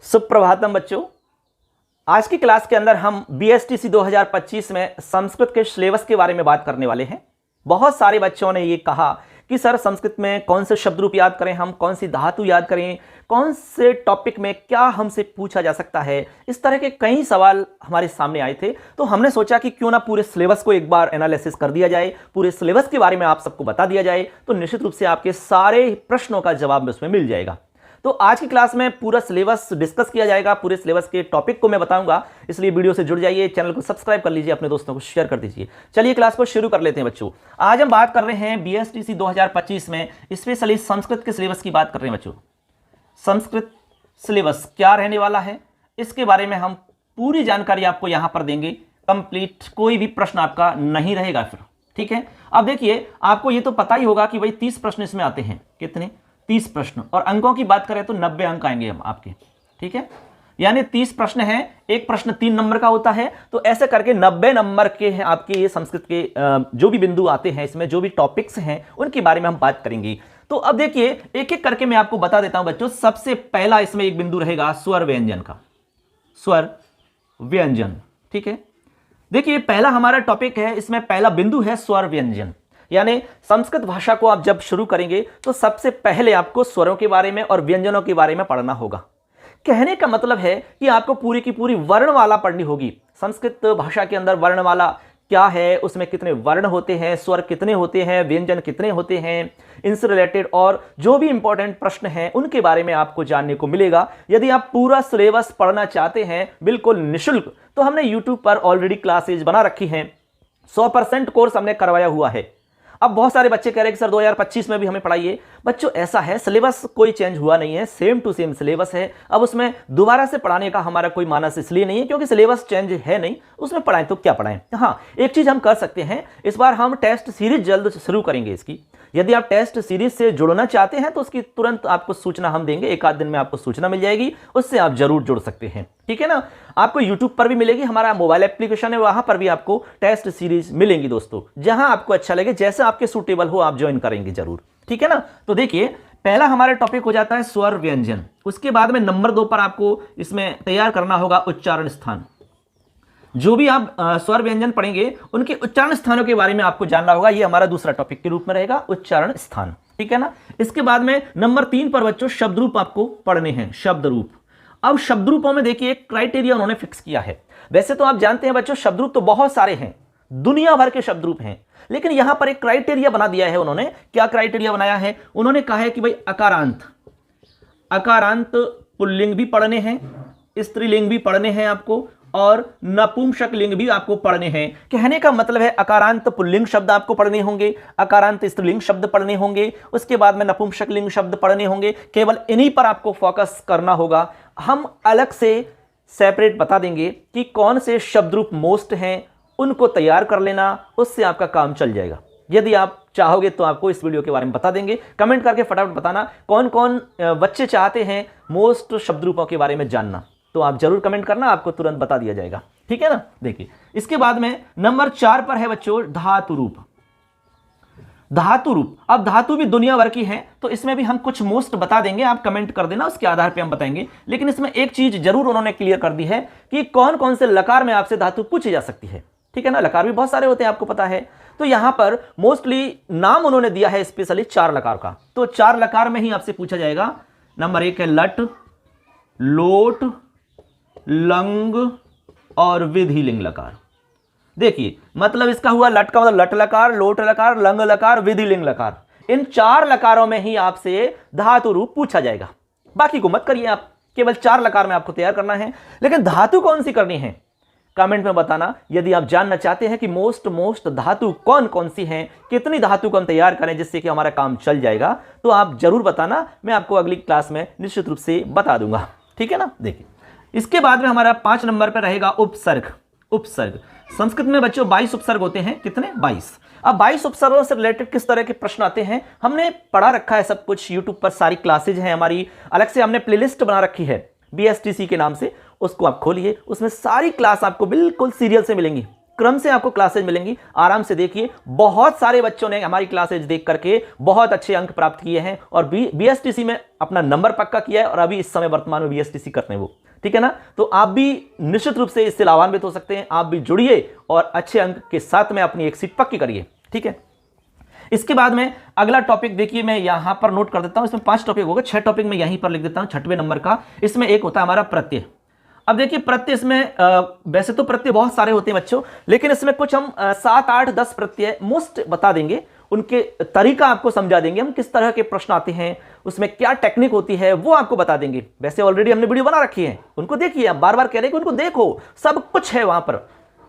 सुप्रभातम बच्चों। आज की क्लास के अंदर हम BSTC 2025 में संस्कृत के सिलेबस के बारे में बात करने वाले हैं। बहुत सारे बच्चों ने ये कहा कि सर संस्कृत में कौन से शब्द रूप याद करें, हम कौन सी धातु याद करें, कौन से टॉपिक में क्या हमसे पूछा जा सकता है। इस तरह के कई सवाल हमारे सामने आए थे, तो हमने सोचा कि क्यों ना पूरे सिलेबस को एक बार एनालिसिस कर दिया जाए, पूरे सिलेबस के बारे में आप सबको बता दिया जाए, तो निश्चित रूप से आपके सारे प्रश्नों का जवाब उसमें मिल जाएगा। तो आज की क्लास में पूरा सिलेबस डिस्कस किया जाएगा, पूरे सिलेबस के टॉपिक को मैं बताऊंगा, इसलिए वीडियो से जुड़ जाइए, चैनल को सब्सक्राइब कर लीजिए, अपने दोस्तों को शेयर कर दीजिए। चलिए क्लास को शुरू कर लेते हैं बच्चों। आज हम बात कर रहे हैं BSTC 2025 में स्पेशली संस्कृत के सिलेबस की बात कर रहे हैं बच्चों। संस्कृत सिलेबस क्या रहने वाला है, इसके बारे में हम पूरी जानकारी आपको यहां पर देंगे कंप्लीट, कोई भी प्रश्न आपका नहीं रहेगा फिर, ठीक है। अब देखिए, आपको ये तो पता ही होगा कि भाई 30 प्रश्न इसमें आते हैं। कितने? 30 प्रश्न। और अंकों की बात करें तो 90 अंक आएंगे हम आपके, ठीक है। यानी 30 प्रश्न हैं, एक प्रश्न 3 नंबर का होता है, तो ऐसे करके 90 नंबर के हैं आपके ये संस्कृत के जो भी बिंदु आते हैं, इसमें जो भी टॉपिक्स हैं उनके बारे में हम बात करेंगे। तो अब देखिए, एक एक करके मैं आपको बता देता हूं बच्चों। सबसे पहला इसमें एक बिंदु रहेगा स्वर व्यंजन का, स्वर व्यंजन, ठीक है। देखिए, पहला हमारा टॉपिक है, इसमें पहला बिंदु है स्वर व्यंजन। यानी संस्कृत भाषा को आप जब शुरू करेंगे तो सबसे पहले आपको स्वरों के बारे में और व्यंजनों के बारे में पढ़ना होगा। कहने का मतलब है कि आपको पूरी की पूरी वर्णमाला पढ़नी होगी। संस्कृत भाषा के अंदर वर्णमाला क्या है, उसमें कितने वर्ण होते हैं, स्वर कितने होते हैं, व्यंजन कितने होते हैं, इनसे रिलेटेड और जो भी इंपॉर्टेंट प्रश्न हैं उनके बारे में आपको जानने को मिलेगा। यदि आप पूरा सिलेबस पढ़ना चाहते हैं बिल्कुल निःशुल्क, तो हमने यूट्यूब पर ऑलरेडी क्लासेज बना रखी हैं। 100% कोर्स हमने करवाया हुआ है। अब बहुत सारे बच्चे कह रहे हैं कि सर 2025 में भी हमें पढ़ाइए। बच्चों, ऐसा है, सिलेबस कोई चेंज हुआ नहीं है, सेम टू सेम सिलेबस है। अब उसमें दोबारा से पढ़ाने का हमारा कोई मानस इसलिए नहीं है क्योंकि सिलेबस चेंज है नहीं, उसमें पढ़ाएं तो क्या पढ़ाएं। हाँ, एक चीज हम कर सकते हैं, इस बार हम टेस्ट सीरीज जल्द शुरू करेंगे इसकी। यदि आप टेस्ट सीरीज से जुड़ना चाहते हैं तो उसकी तुरंत आपको सूचना हम देंगे, एक आध दिन में आपको सूचना मिल जाएगी, उससे आप जरूर जुड़ सकते हैं, ठीक है ना। आपको यूट्यूब पर भी मिलेगी, हमारा मोबाइल एप्लीकेशन है, वहां पर भी आपको टेस्ट सीरीज मिलेंगी दोस्तों। जहां आपको अच्छा लगे, जैसे आपके सूटेबल हो, आप ज्वाइन करेंगे जरूर, ठीक है ना। तो देखिए, पहला हमारा टॉपिक हो जाता है स्वर व्यंजन। उसके बाद में नंबर 2 पर आपको इसमें तैयार करना होगा उच्चारण स्थान। जो भी आप स्वर व्यंजन पढ़ेंगे उनके उच्चारण स्थानों के बारे में आपको जानना होगा। ये हमारा दूसरा टॉपिक के रूप में रहेगा, उच्चारण स्थान, ठीक है ना। इसके बाद में नंबर 3 पर बच्चों शब्द रूप आपको पढ़ने हैं, शब्द रूप। अब शब्द रूपों में देखिए एक क्राइटेरिया उन्होंने फिक्स किया है। वैसे तो आप जानते हैं बच्चों, शब्द रूप तो बहुत सारे हैं, दुनिया भर के शब्द रूप हैं, लेकिन यहां पर एक क्राइटेरिया बना दिया है उन्होंने। क्या क्राइटेरिया बनाया है? उन्होंने कहा है कि भाई अकारांत, अकारांत पुल्लिंग भी पढ़ने हैं, स्त्रीलिंग भी पढ़ने हैं आपको, और नपुंसक लिंग भी आपको पढ़ने हैं। कहने का मतलब है अकारांत पुल्लिंग शब्द आपको पढ़ने होंगे, अकारांत स्त्रीलिंग शब्द पढ़ने होंगे, उसके बाद में नपुंसक लिंग शब्द पढ़ने होंगे। केवल इन्हीं पर आपको फोकस करना होगा। हम अलग से सेपरेट बता देंगे कि कौन से शब्द रूप मोस्ट हैं, उनको तैयार कर लेना, उससे आपका काम चल जाएगा। यदि आप चाहोगे तो आपको इस वीडियो के बारे में बता देंगे। कमेंट करके फटाफट बताना कौन कौन बच्चे चाहते हैं मोस्ट शब्द रूपों के बारे में जानना, तो आप जरूर कमेंट करना, आपको तुरंत बता दिया जाएगा, ठीक है ना। देखिए, इसके बाद में नंबर 4 पर है बच्चों धातु रूप। धातु रूप, अब धातु भी दुनिया भर की है, तो इसमें भी हम कुछ मोस्ट बता देंगे, आप कमेंट कर देना, उसके आधार पे हम बताएंगे। लेकिन इसमें एक चीज जरूर उन्होंने क्लियर कर दी है कि कौन कौन से लकार में आपसे धातु पूछी जा सकती है, ठीक है ना। लकार भी बहुत सारे होते हैं, आपको पता है। तो यहां पर मोस्टली नाम उन्होंने दिया है स्पेशली 4 लकार का, तो 4 लकार में ही आपसे पूछा जाएगा। नंबर 1 है लट, लोट, लंग और विधिलिंग लकार। देखिए, मतलब इसका हुआ लट का मतलब लट लकार, लोट लकार, लंग लकार, विधिलिंग लकार। इन 4 लकारों में ही आपसे धातु रूप पूछा जाएगा। बाकी को मत करिए, आप केवल 4 लकार में आपको तैयार करना है। लेकिन धातु कौन सी करनी है, कमेंट में बताना। यदि आप जानना चाहते हैं कि मोस्ट धातु कौन कौन सी हैं, कितनी धातु को हम तैयार करें जिससे कि हमारा काम चल जाएगा, तो आप जरूर बताना, मैं आपको अगली क्लास में निश्चित रूप से बता दूंगा, ठीक है ना। देखिए, इसके बाद में हमारा 5 नंबर पर रहेगा उपसर्ग। उपसर्ग, संस्कृत में बच्चों 22 उपसर्ग होते हैं। कितने? 22। अब 22 उपसर्गों से रिलेटेड किस तरह के प्रश्न आते हैं हमने पढ़ा रखा है सब कुछ। यूट्यूब पर सारी क्लासेज हैं हमारी, अलग से हमने प्लेलिस्ट बना रखी है BSTC के नाम से, उसको आप खोलिए, उसमें सारी क्लास आपको बिल्कुल सीरियल से मिलेंगी। क्रम से आपको क्लासेज मिलेंगी, आराम से देखिए। बहुत सारे बच्चों ने हमारी क्लासेज देख करके बहुत अच्छे अंक प्राप्त किए हैं और बीएसटीसी में अपना नंबर पक्का किया है और अभी इस समय वर्तमान में बीएसटीसी करते हैं वो, ठीक है ना। तो आप भी निश्चित रूप से इससे लाभान्वित हो सकते हैं। आप भी जुड़िए और अच्छे अंक के साथ में अपनी एक सीट पक्की करिए, ठीक है। इसके बाद में अगला टॉपिक देखिए, मैं यहां पर नोट कर देता हूं। इसमें 5 टॉपिक होगा, 6 टॉपिक मैं यहीं पर लिख देता हूं 6वें नंबर का। इसमें एक होता है हमारा प्रत्यय। अब देखिए प्रत्यय, इसमें वैसे तो प्रत्यय बहुत सारे होते हैं बच्चों, लेकिन इसमें कुछ हम 7, 8, 10 प्रत्यय मोस्ट बता देंगे। उनके तरीका आपको समझा देंगे, हम किस तरह के प्रश्न आते हैं, उसमें क्या टेक्निक होती है वो आपको बता देंगे। वैसे ऑलरेडी हमने वीडियो बना रखी है, उनको देखिए। आप बार बार कह रहे हैं कि उनको देखो, सब कुछ है वहां पर।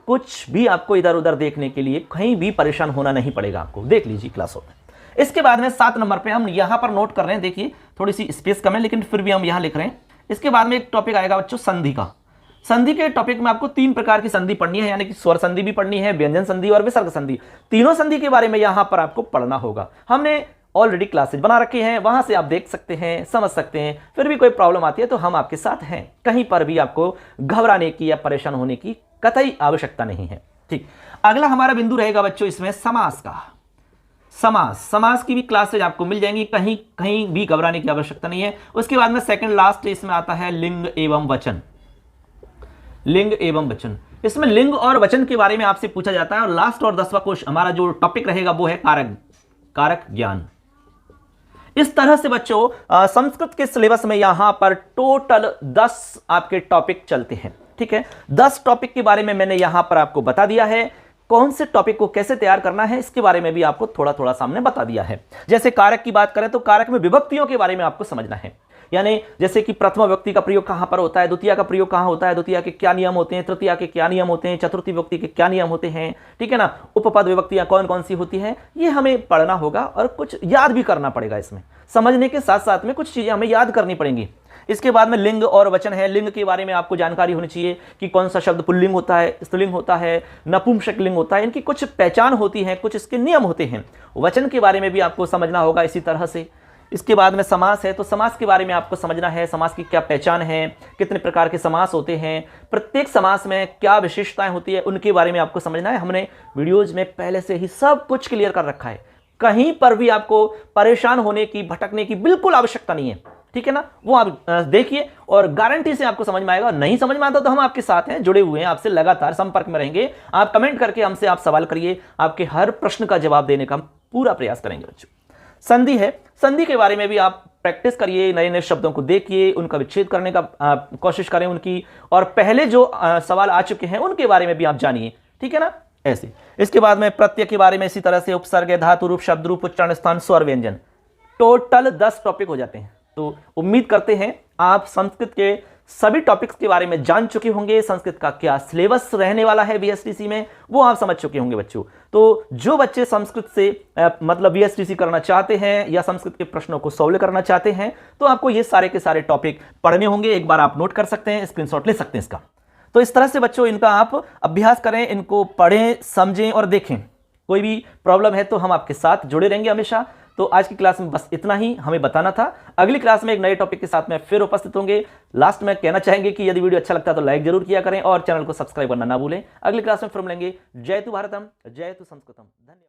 कुछ भी आपको इधर उधर देखने के लिए कहीं भी परेशान होना नहीं पड़ेगा, आपको देख लीजिए क्लासों में। इसके बाद में 7 नंबर पे हम यहां पर नोट कर रहे हैं, देखिए थोड़ी सी स्पेस कम है लेकिन फिर भी हम यहां लिख रहे हैं। इसके बाद में एक टॉपिक आएगा बच्चों संधि का। संधि के टॉपिक में आपको 3 प्रकार की संधि पढ़नी है, यानी कि स्वर संधि भी पढ़नी है, व्यंजन संधि और विसर्ग संधि। तीनों संधि के बारे में यहां पर आपको पढ़ना होगा। हमने ऑलरेडी क्लासेज बना रखे हैं, वहां से आप देख सकते हैं, समझ सकते हैं। फिर भी कोई प्रॉब्लम आती है तो हम आपके साथ हैं, कहीं पर भी आपको घबराने की या परेशान होने की कतई आवश्यकता नहीं है, ठीक। अगला हमारा बिंदु रहेगा बच्चों इसमें समास का। समास की भी क्लासेज आपको मिल जाएंगी, कहीं कहीं भी घबराने की आवश्यकता नहीं है। उसके बाद में सेकंड लास्ट इसमें आता है लिंग एवं वचन। लिंग एवं वचन, इसमें लिंग और वचन के बारे में आपसे पूछा जाता है। और लास्ट और 10वां क्वेश्चन हमारा जो टॉपिक रहेगा वो है कारक ज्ञान। इस तरह से बच्चों संस्कृत के सिलेबस में यहां पर टोटल 10 आपके टॉपिक चलते हैं, ठीक है। 10 टॉपिक के बारे में मैंने यहां पर आपको बता दिया है। कौन से टॉपिक को कैसे तैयार करना है इसके बारे में भी आपको थोड़ा थोड़ा सामने बता दिया है। जैसे कारक की बात करें तो कारक में विभक्तियों के बारे में आपको समझना है, यानी जैसे कि प्रथम विभक्ति का प्रयोग कहां पर होता है, द्वितीय का प्रयोग कहां होता है, द्वितीय के क्या नियम होते हैं, तृतीय के क्या नियम होते हैं, चतुर्थी विभक्ति के क्या नियम होते हैं, ठीक है ना। उपपद विभक्तियां कौन कौन सी होती हैं, ये हमें पढ़ना होगा और कुछ याद भी करना पड़ेगा। इसमें समझने के साथ साथ में कुछ चीजें हमें याद करनी पड़ेंगी। इसके बाद में लिंग और वचन है। लिंग के बारे में आपको जानकारी होनी चाहिए कि कौन सा शब्द पुल्लिंग होता है, स्त्रीलिंग होता है, नपुंसक लिंग होता है, इनकी कुछ पहचान होती है, कुछ इसके नियम होते हैं। वचन के बारे में भी आपको समझना होगा इसी तरह से। इसके बाद में समास है, तो समास के बारे में आपको समझना है, समास की क्या पहचान है, कितने प्रकार के समास होते हैं, प्रत्येक समास में क्या विशेषताएं होती है, उनके बारे में आपको समझना है। हमने वीडियोज में पहले से ही सब कुछ क्लियर कर रखा है, कहीं पर भी आपको परेशान होने की, भटकने की बिल्कुल आवश्यकता नहीं है, ठीक है ना। वो आप देखिए और गारंटी से आपको समझ में आएगा। नहीं समझ में आता तो हम आपके साथ हैं, जुड़े हुए हैं, आपसे लगातार संपर्क में रहेंगे। आप कमेंट करके हमसे आप सवाल करिए, आपके हर प्रश्न का जवाब देने का हम पूरा प्रयास करेंगे बच्चों। संधि है, संधि के बारे में भी आप प्रैक्टिस करिए, नए नए शब्दों को देखिए, उनका विच्छेद करने का कोशिश करें उनकी, और पहले जो सवाल आ चुके हैं उनके बारे में भी आप जानिए, ठीक है ना, ऐसे। इसके बाद में प्रत्यय के बारे में इसी तरह से उपसर्ग, धातु रूप, शब्द रूप, उच्चारण स्थान, स्वर, व्यंजन, टोटल 10 टॉपिक हो जाते हैं। तो उम्मीद करते हैं आप संस्कृत के सभी टॉपिक्स के बारे में जान चुके होंगे। संस्कृत का क्या सिलेबस रहने वाला है बीएसटीसी में वो आप समझ चुके होंगे बच्चों। तो जो बच्चे संस्कृत से मतलब बीएसटीसी करना चाहते हैं या संस्कृत के प्रश्नों को सॉल्व करना चाहते हैं तो आपको ये सारे के सारे टॉपिक पढ़ने होंगे। एक बार आप नोट कर सकते हैं, स्क्रीनशॉट ले सकते हैं इसका। तो इस तरह से बच्चों इनका आप अभ्यास करें, इनको पढ़ें, समझें और देखें। कोई भी प्रॉब्लम है तो हम आपके साथ जुड़े रहेंगे हमेशा। तो आज की क्लास में बस इतना ही हमें बताना था। अगली क्लास में एक नए टॉपिक के साथ में फिर उपस्थित होंगे। लास्ट में कहना चाहेंगे कि यदि वीडियो अच्छा लगता है तो लाइक जरूर किया करें और चैनल को सब्सक्राइब करना ना भूलें। अगली क्लास में फिर मिलेंगे। जय तु भारतम, जय तु संस्कृतम। धन्यवाद।